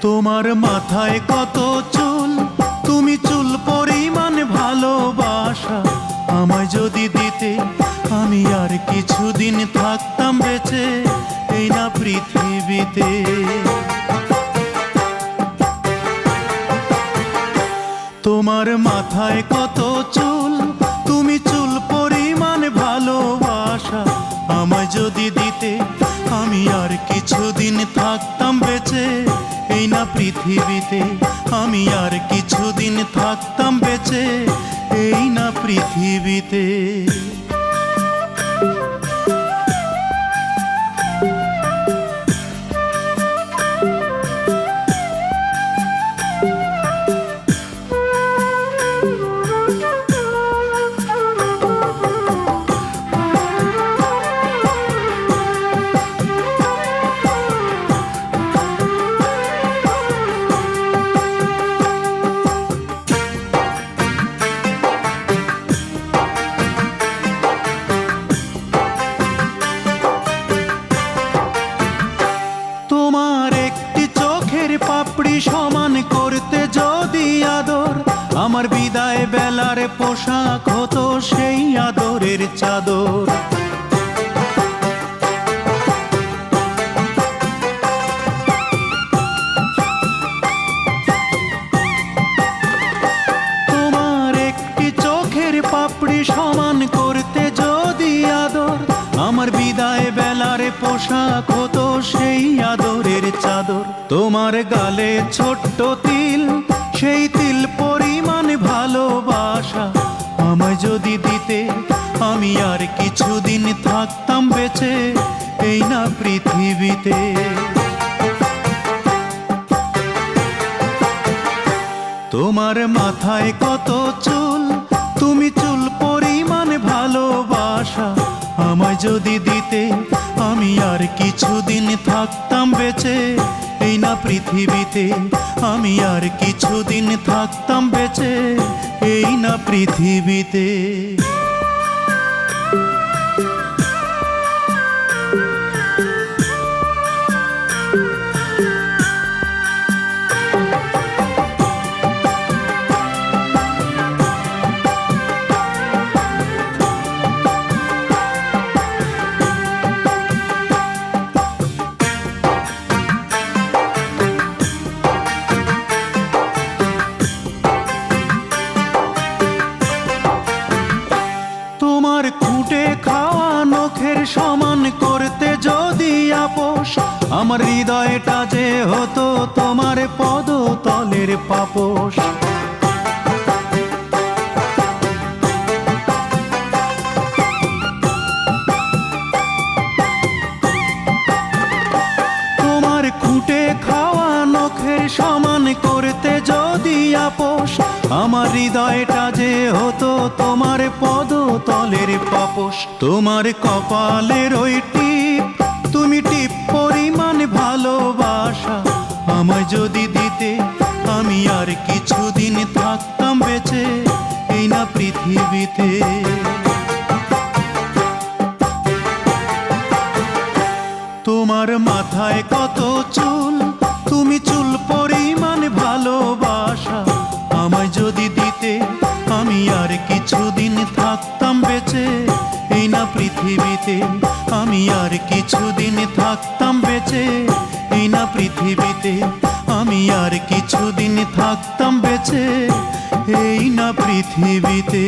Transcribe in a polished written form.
তোমার মাথায় কত চুল, তুমি চুল পরিমাণ ভালোবাসা আমায় যদি দিতে, আমি আর কিছুদিন থাকতাম বেঁচে এই না পৃথিবীতে। তোমার মাথায় কত চুল, তুমি চুল পরিমাণ ভালোবাসা আমায় যদি দিতে, আমি আর কিছুদিন থাকতাম বেঁচে এই না পৃথিবীতে। আমি আর কিছুদিন থাকতাম বেঁচে এই না পৃথিবীতে। পাপড়ি সমান করতে যদি আদর, আমার বিদায় বেলার পোশাক হতো সেই আদরের চাদর। তোমার একটি চোখের পাপড়ি সমান করতে যদি আদর, আমার বিদায় বেলার পোশাক হতো সেই আদরের চাদর। তোমার গালে ছোট্ট তিল, সেই তিল পরিমাণ ভালোবাসা আমায় যদি দিতে, আমি আর কিছুদিন থাকতাম বেঁচে এই না পৃথিবীতে। তোমার মাথায় কত চুল, তুমি চুল পরিমাণ ভালোবাসা আমায় যদি দিতে, আমি আর কিছুদিন থাকতাম বেঁচে এই না পৃথিবীতে। আমি আর কিছুদিন থাকতাম বেঁচে এই না পৃথিবীতে। খুঁটে খাওয়া নখের সমান করতে যদি আপোষ, আমার হৃদয়টা যে হতো তোমার পদতলের পাপোশ। তোমার খুঁটে খাওয়া নখের সমান করতে যদি আপোষ, আমার হৃদয়টা যে হতো তোমার পদতলের পাপোশ। তোমার কপালের ওই টিপ, তুমি টিপ পরিমাণ ভালোবাসা আমায় যদি দিতে, আমি আর কিছুদিন থাকতাম বেঁচে এই না পৃথিবীতে। তোমার মাথায় কত চুল, তুমি চুল পরিমাণ ভালোবাসা আমায় যদি দিতে, আমি আর কিছুদিন থাকতাম বেঁচে এই না পৃথিবীতে। আমি আর কিছুদিন থাকতাম বেঁচে এই না পৃথিবীতে। আমি আর কিছুদিন থাকতাম বেঁচে এই না পৃথিবীতে।